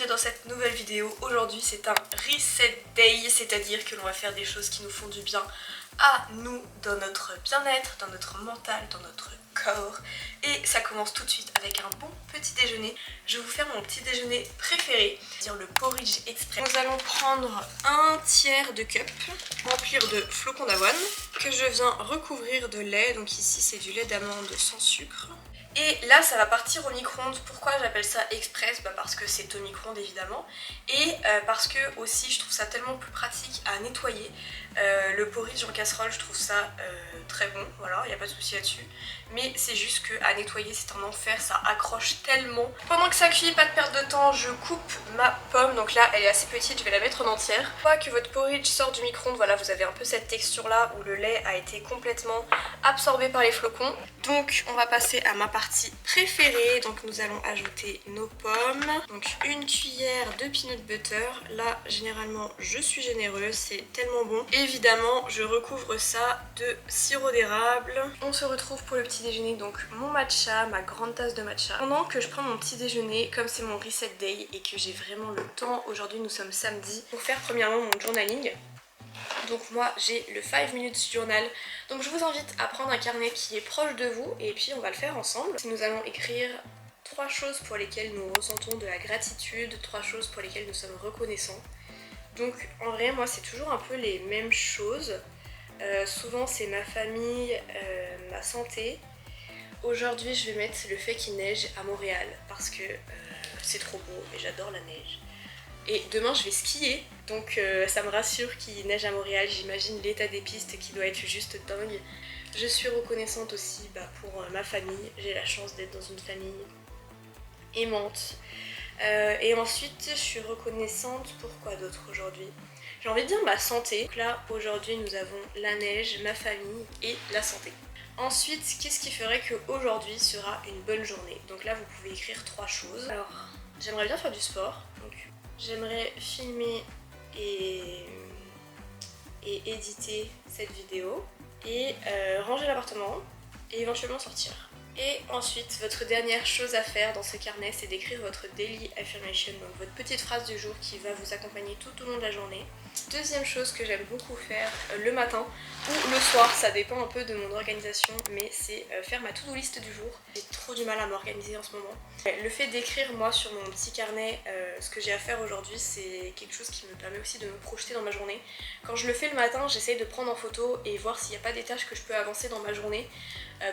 bienvenue dans cette nouvelle vidéo. Aujourd'hui c'est un reset day, c'est-à-dire que l'on va faire des choses qui nous font du bien à nous, dans notre bien-être, dans notre mental, dans notre corps. Et ça commence tout de suite avec un bon petit déjeuner. Je vais vous faire mon petit déjeuner préféré, c'est-à-dire le porridge express. Nous allons prendre un tiers de cup, remplir de flocons d'avoine, que je viens recouvrir de lait. Donc ici c'est du lait d'amande sans sucre. Et là ça va partir au micro-ondes. Pourquoi j'appelle ça express? Parce que c'est au micro-ondes évidemment. Et parce que aussi je trouve ça tellement plus pratique à nettoyer. Le porridge en casserole je trouve ça très bon, voilà, il n'y a pas de souci là-dessus. Mais c'est juste que à nettoyer c'est un enfer, ça accroche tellement. Pendant que ça cuit, pas de perte de temps, je coupe ma pomme. Donc là elle est assez petite, je vais la mettre en entière. Une fois que votre porridge sort du micro-ondes, voilà, vous avez un peu cette texture là où le lait a été complètement absorbé par les flocons. Donc on va passer à ma partie préférée. Donc nous allons ajouter nos pommes. Donc une cuillère de peanut butter. Là généralement je suis généreuse, c'est tellement bon. Évidemment je recouvre ça de sirop d'érable. On se retrouve pour le petit déjeuner, donc mon matcha, ma grande tasse de matcha. Pendant que je prends mon petit déjeuner, comme c'est mon reset day et que j'ai vraiment le temps, aujourd'hui nous sommes samedi, pour faire premièrement mon journaling. Donc moi j'ai le 5 minutes journal. Donc je vous invite à prendre un carnet qui est proche de vous et puis on va le faire ensemble. Nous allons écrire 3 choses pour lesquelles nous ressentons de la gratitude, 3 choses pour lesquelles nous sommes reconnaissants. Donc en vrai moi c'est toujours un peu les mêmes choses. Souvent c'est ma famille, ma santé. Aujourd'hui je vais mettre le fait qu'il neige à Montréal parce que c'est trop beau et j'adore la neige. Et demain je vais skier, donc ça me rassure qu'il neige à Montréal. J'imagine l'état des pistes qui doit être juste dingue. Je suis reconnaissante aussi pour ma famille. J'ai la chance d'être dans une famille aimante. Et ensuite je suis reconnaissante pour quoi d'autre aujourd'hui? J'ai envie de dire ma santé. Donc là aujourd'hui nous avons la neige, ma famille et la santé. Ensuite qu'est-ce qui ferait qu'aujourd'hui sera une bonne journée? Donc là vous pouvez écrire 3 choses. Alors j'aimerais bien faire du sport. Donc j'aimerais filmer et éditer cette vidéo et ranger l'appartement et éventuellement sortir. Et ensuite, votre dernière chose à faire dans ce carnet, c'est d'écrire votre daily affirmation, donc votre petite phrase du jour qui va vous accompagner tout au long de la journée. Deuxième chose que j'aime beaucoup faire le matin ou le soir, ça dépend un peu de mon organisation, mais c'est faire ma to-do list du jour. J'ai trop du mal à m'organiser en ce moment. Le fait d'écrire moi sur mon petit carnet ce que j'ai à faire aujourd'hui, c'est quelque chose qui me permet aussi de me projeter dans ma journée. Quand je le fais le matin, j'essaye de prendre en photo et voir s'il n'y a pas des tâches que je peux avancer dans ma journée.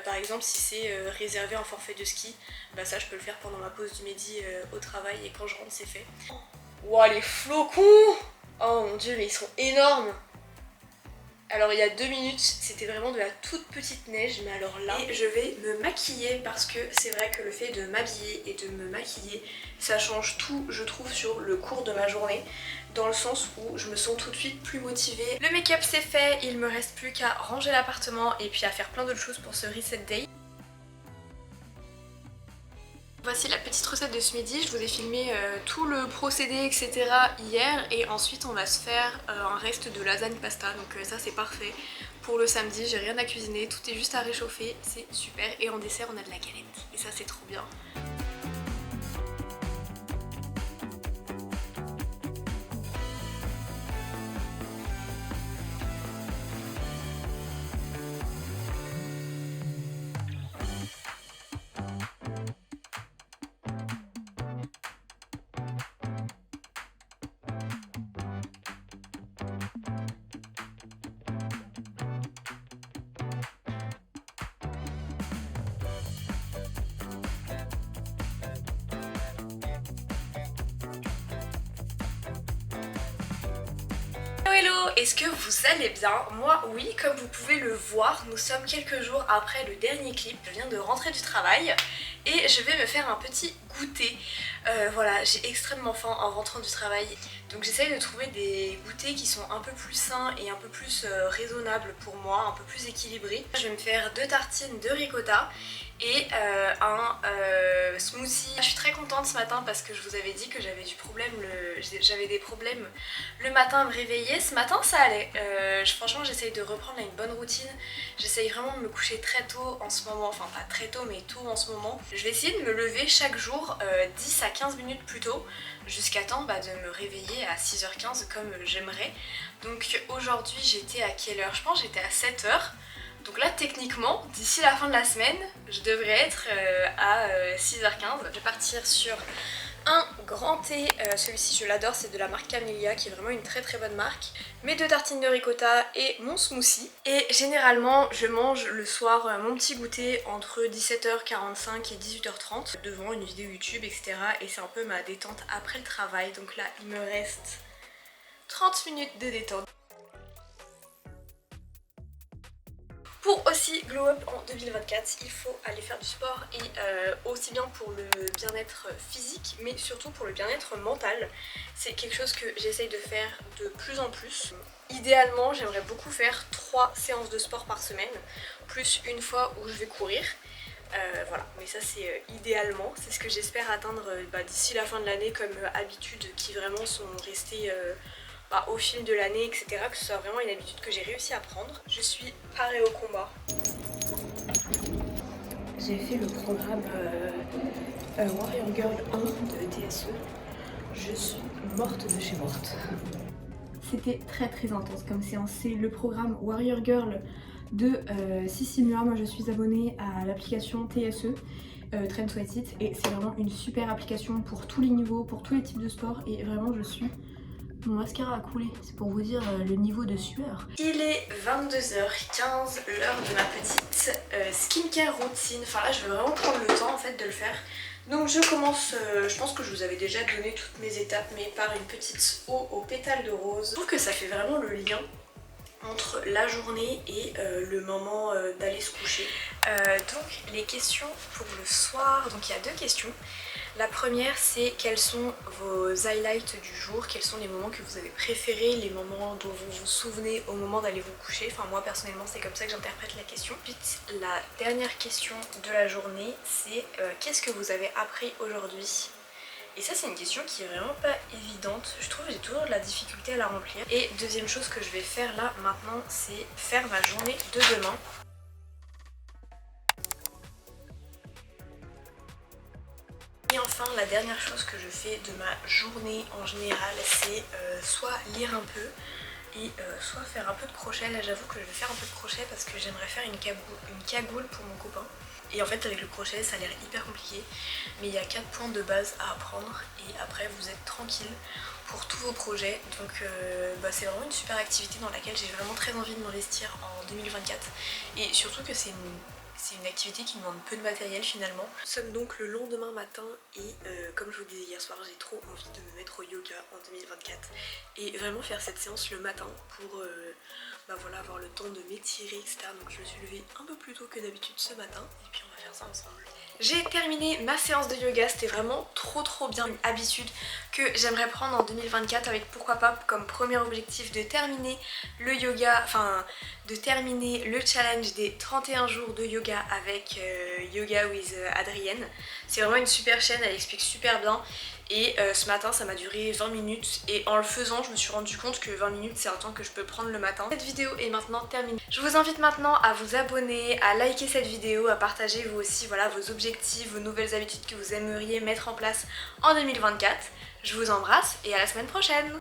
Par exemple si c'est réserver un forfait de ski, ça je peux le faire pendant ma pause du midi au travail et quand je rentre c'est fait. Wow les flocons! Oh mon dieu mais ils sont énormes! Alors il y a 2 minutes c'était vraiment de la toute petite neige, mais alors là je vais me maquiller parce que c'est vrai que le fait de m'habiller et de me maquiller ça change tout je trouve sur le cours de ma journée, dans le sens où je me sens tout de suite plus motivée. Le make-up c'est fait, il me reste plus qu'à ranger l'appartement et puis à faire plein d'autres choses pour ce reset day. Voici la petite recette de ce midi, je vous ai filmé tout le procédé etc hier et ensuite on va se faire un reste de lasagne pasta, donc ça c'est parfait. Pour le samedi, j'ai rien à cuisiner, tout est juste à réchauffer, c'est super. Et en dessert on a de la galette et ça c'est trop bien. Hello, est-ce que vous allez bien? Moi oui, comme vous pouvez le voir, nous sommes quelques jours après le dernier clip. Je viens de rentrer du travail et je vais me faire un petit goûter. Voilà, j'ai extrêmement faim en rentrant du travail. Donc j'essaye de trouver des goûters qui sont un peu plus sains et un peu plus raisonnables pour moi, un peu plus équilibrés. Je vais me faire 2 tartines de ricotta et un smoothie. Je suis très contente ce matin parce que je vous avais dit que j'avais des problèmes le matin à me réveiller. Ce matin ça allait. Franchement j'essaye de reprendre une bonne routine. J'essaye vraiment de me coucher très tôt en ce moment, enfin pas très tôt mais tôt en ce moment. Je vais essayer de me lever chaque jour 10 à 15 minutes plus tôt jusqu'à temps de me réveiller à 6h15 comme j'aimerais. Donc aujourd'hui j'étais à quelle heure? Je pense que j'étais à 7h. Donc là techniquement d'ici la fin de la semaine je devrais être à 6h15. Je vais partir sur un grand thé, celui-ci je l'adore, c'est de la marque Camellia qui est vraiment une très très bonne marque. Mes 2 tartines de ricotta et mon smoothie. Et généralement je mange le soir mon petit goûter entre 17h45 et 18h30 devant une vidéo YouTube etc. Et c'est un peu ma détente après le travail. Donc là il me reste 30 minutes de détente. Pour aussi glow up en 2024, il faut aller faire du sport et aussi bien pour le bien-être physique mais surtout pour le bien-être mental. C'est quelque chose que j'essaye de faire de plus en plus. Idéalement j'aimerais beaucoup faire 3 séances de sport par semaine plus une fois où je vais courir. Voilà, mais ça c'est idéalement, c'est ce que j'espère atteindre d'ici la fin de l'année comme habitudes qui vraiment sont restées au fil de l'année etc. Que ce soit vraiment une habitude que j'ai réussi à prendre. Je suis parée au combat. J'ai fait le programme Warrior Girl 1 de TSE. Je suis morte de chez morte. C'était très très intense comme séance. C'est le programme Warrior Girl de Sissimua. Moi je suis abonnée à l'application TSE. Trend Sweat It, et c'est vraiment une super application pour tous les niveaux, pour tous les types de sport et vraiment je suis... Mon mascara a coulé, c'est pour vous dire le niveau de sueur. Il est 22h15, l'heure de ma petite skincare routine. Enfin là je vais vraiment prendre le temps en fait de le faire. Donc je commence, je pense que je vous avais déjà donné toutes mes étapes, mais par une petite eau aux pétales de rose. Je trouve que ça fait vraiment le lien entre la journée et le moment d'aller se coucher. Donc les questions pour le soir, donc il y a 2 questions. La première c'est quels sont vos highlights du jour, quels sont les moments que vous avez préférés, les moments dont vous vous souvenez au moment d'aller vous coucher. Enfin moi personnellement c'est comme ça que j'interprète la question. Ensuite la dernière question de la journée c'est qu'est-ce que vous avez appris aujourd'hui? Et ça c'est une question qui est vraiment pas évidente, je trouve que j'ai toujours de la difficulté à la remplir. Et deuxième chose que je vais faire là maintenant c'est faire ma journée de demain. Et enfin la dernière chose que je fais de ma journée en général c'est soit lire un peu et soit faire un peu de crochet. Là j'avoue que je vais faire un peu de crochet parce que j'aimerais faire une cagoule pour mon copain. Et en fait avec le crochet ça a l'air hyper compliqué mais il y a 4 points de base à apprendre et après vous êtes tranquille pour tous vos projets. Donc c'est vraiment une super activité dans laquelle j'ai vraiment très envie de m'investir en 2024 et surtout que c'est une activité qui demande peu de matériel finalement. Nous sommes donc le lendemain matin et comme je vous disais hier soir j'ai trop envie de me mettre au yoga en 2024 et vraiment faire cette séance le matin pour voilà, avoir le temps de m'étirer etc. Donc je me suis levée un peu plus tôt que d'habitude ce matin et puis on va faire ça ensemble. J'ai terminé ma séance de yoga, c'était vraiment trop bien, une habitude que j'aimerais prendre en 2024 avec pourquoi pas comme premier objectif de terminer le yoga, enfin de terminer le challenge des 31 jours de yoga avec Yoga with Adrienne. C'est vraiment une super chaîne, elle explique super bien. Et ce matin ça m'a duré 20 minutes et en le faisant je me suis rendu compte que 20 minutes c'est un temps que je peux prendre le matin. Cette vidéo est maintenant terminée. Je vous invite maintenant à vous abonner, à liker cette vidéo, à partager vous aussi voilà, vos objectifs, vos nouvelles habitudes que vous aimeriez mettre en place en 2024. Je vous embrasse et à la semaine prochaine.